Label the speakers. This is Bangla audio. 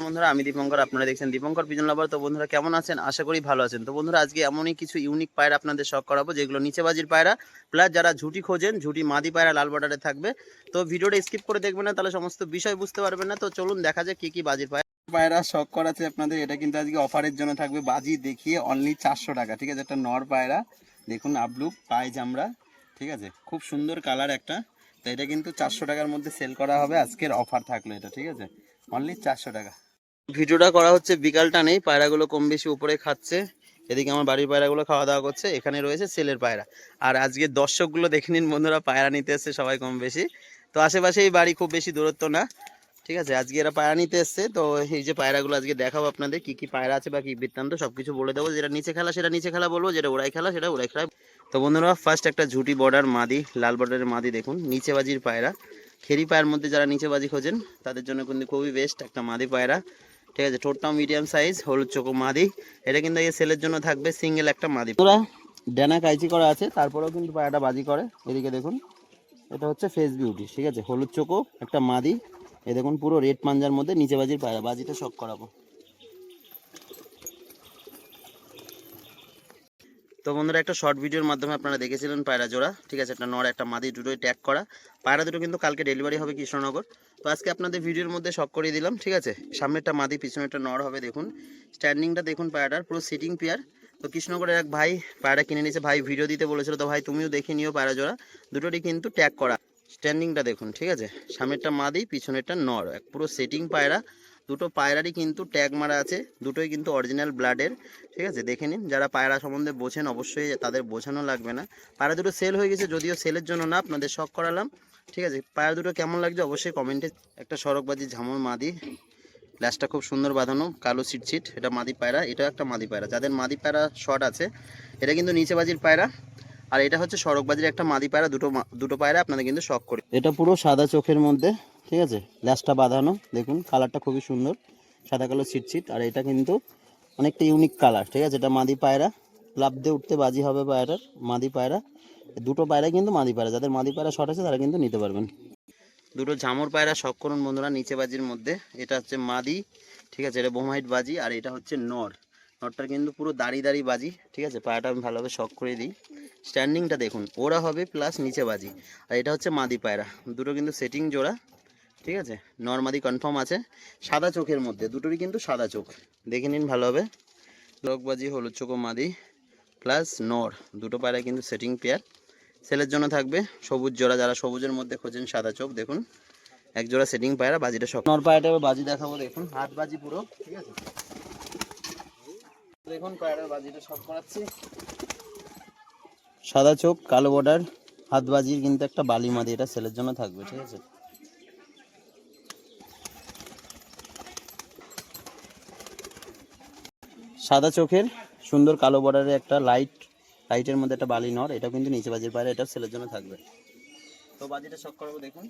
Speaker 1: বন্ধুরা আমি দীপঙ্কর, আপনারা দেখছেন দীপঙ্কর পিজন লাভার। তো বন্ধুরা কেমন আছেন? আশা করি ভালো আছেন। তো বন্ধুরা আজকে এমনই কিছু ইউনিক পায়রা আপনাদের শখ করাবো, যেগুলো নিচে বাজির পায়রা প্লাস যারা ঝুটি খোঁজেন, ঝুটি মাদি পায়রা লাল বর্ডারে থাকবে। তো ভিডিওটা স্কিপ করে দেখবেন না, তাহলে সমস্ত বিষয় বুঝতে পারবেন না। তো চলুন দেখা যাক কি কি বাজির পায়রা শখ করাচ্ছে আপনাদের। এটা কিন্তু আজকে অফারের জন্য থাকবে, বাজি দেখিয়ে অনলি 400 টাকা। ঠিক আছে, একটা নর পায়রা দেখুন, আবলু পায়ে চামড়া, ঠিক আছে, খুব সুন্দর কালার একটা। তো এটা কিন্তু 400 টাকার মধ্যে সেল করা হবে, আজকের অফার থাকলো এটা। ঠিক আছে, অনলি 400 টাকা। ভিডিওটা করা হচ্ছে বিকালটা নেই, পায়রাগুলো কম বেশি উপরে খাচ্ছে। এদিকে আমার বাড়ির পায়রাগুলো খাওয়া দাওয়া করছে, এখানে রয়েছে সেলের পায়রা। আর আজকে দর্শকগুলো দেখে নিন বন্ধুরা, পায়রা নিতে এসছে সবাই কম বেশি। তো আশেপাশেই বাড়ি, খুব বেশি দূরত্ব না। ঠিক আছে, আজকে এরা পায়রা নিতে এসছে। তো এই যে পায়রাগুলো আজকে দেখাবো আপনাদের, কি কি পায়রা আছে বা কি বৃত্তান্ত সবকিছু বলে দেবো। যেটা নিচে খেলা সেটা নিচে খেলা বলবো, যেটা ওড়াই খেলা সেটা ওড়াই খেলা। তো বন্ধুরা ফার্স্ট একটা ঝুটি বর্ডার মাদি, লাল বর্ডারের মাদি দেখুন, নিচে বাজির পায়রা। খেরি পায়ের মধ্যে যারা নিচে বাজি খোঁজেন তাদের জন্য কিন্তু খুবই বেস্ট একটা মাদি পায়রা। ঠিক আছে, ঠোঁটটাও মিডিয়াম সাইজ, হলুদ চোখো মাদি। এটা কিন্তু এই সেলের জন্য থাকবে সিঙ্গেল একটা মাদি। ওরা ডানা কাইচি করা আছে, তারপরেও কিন্তু পায়রাটা বাজি করে। এদিকে দেখুন, এটা হচ্ছে ফেস বিউটি। ঠিক আছে, হলুদ চোখো একটা মাদি। এই দেখুন পুরো রেড পাঞ্জার মধ্যে নিচে বাজির পায়রা, বাজিটা শখ করাবো। তো বন্ধুরা একটা শর্ট ভিডিওর মাধ্যমে আপনারা দেখেছিলেন পায়রা জোড়া। ঠিক আছে, একটা নর একটা মাদি দুটোই ট্যাগ করা। পায়রা দুটো কিন্তু কালকে ডেলিভারি হবে কৃষ্ণনগর। তো আজকে আপনাদের ভিডিওর মধ্যে শখ করিয়ে দিলাম। ঠিক আছে, সামনে একটা মাদি, পিছনে একটা নর হবে। দেখুন স্ট্যান্ডিংটা দেখুন, পায়রাটার পুরো সিটিং পেয়ার। তো কৃষ্ণনগরের এক ভাই পায়রা কিনে নিয়েছে, ভাই ভিডিও দিতে বলেছিল। তো ভাই তুমিও দেখে নিও, পায়রা জোড়া দুটোরই কিন্তু ট্যাগ করা। স্ট্যান্ডিংটা দেখুন, ঠিক আছে, সামনেরটা মাদি পিছনেরটা নর, এক পুরো সেটিং পায়রা। দুটো পায়রারই কিন্তু ট্যাগ মারা আছে, দুটোই কিন্তু অরিজিনাল ব্লাডের। ঠিক আছে, দেখে নিন। যারা পায়রা সম্বন্ধে বোঝেন অবশ্যই তাদের বোঝানো লাগবে না। পায়রা দুটো সেল হয়ে গেছে, যদিও সেলের জন্য না, আপনাদের শখ করালাম। ঠিক আছে, পায়রা দুটো কেমন লাগছে অবশ্যই কমেন্টে। একটা সড়কবাজি ঝামর মাদি, ল্যাসটা খুব সুন্দর বাঁধানো, কালো ছিটছিট, এটা মাদি পায়রা। এটা একটা মাদি পায়রা, যাদের মাদি পায়রা শর্ট আছে এটা কিন্তু নিচে বাজির পায়রা। আর এটা হচ্ছে সড়কবাজির একটা মাদি পায়রা। দুটো পায়রা আপনাদের কিন্তু শখ করে। এটা পুরো সাদা চোখের মধ্যে, ঠিক আছে, ল্যাসটা বাঁধানো দেখুন, কালারটা খুবই সুন্দর, সাদা কালো ছিটছিট। আর এটা কিন্তু অনেকটা ইউনিক কালার। ঠিক আছে, এটা মাদি পায়রা, লাফ দিয়ে উঠতে বাজি হবে পায়রার, মাদি পায়রা। দুটো পায়রা কিন্তু মাদি পায়রা, যাদের মাদি পায়রা শর্ট আছে তারা কিন্তু নিতে পারবেন। দুটো ঝামর পায়রা শখ করুন বন্ধুরা, নিচে বাজির মধ্যে। এটা হচ্ছে মাদি, ঠিক আছে, এটা বোমাইট বাজি। আর এটা হচ্ছে নর, নরটার কিন্তু পুরো দাড়ি দাড়ি বাজি। ঠিক আছে, পায়রাটা আমি ভালোভাবে শখ করে দিই। স্ট্যান্ডিংটা দেখুন, ওরা হবে প্লাস নিচে বাজি। আর এটা হচ্ছে মাদি পায়রা, দুটো কিন্তু সেটিং জোড়া। ঠিক আছে, নর্মাদি কনফার্ম আছে, সাদা চোখের মধ্যে, দুটোরই কিন্তু সাদা চোখ, দেখে নিন ভালোভাবে। লোকবাজি হলুদ চোখো মাদি প্লাস নর, দুটো পায়রা কিন্তু সেটিং পেয়ার। সেলের জন্য থাকবে সবুজ জোড়া, যারা সবুজের মধ্যে খোঁজেন সাদা চোখ। দেখুন এক জোড়া সেটিং পায়রা, বাজিটা সব নর পায়রাটা বাজি দেখাবো। দেখুন হাত বাজি পুরো, ঠিক আছে, দেখুন পায়রার বাজিটা সব করাচ্ছি। সাদা চোখ কালো বর্ডার, হাত বাজির কিন্তু একটা বালি মাদি, এটা সেলের জন্য থাকবে। ঠিক আছে, সাদা চোখের সুন্দর কালো বর্ডারের একটা লাইটের মধ্যে একটা বালি নর, এটা কিন্তু নিচে বাজির পায়রা, এটা সেলের জন্য থাকবে। তো বাজিটা শখ করবো দেখুন।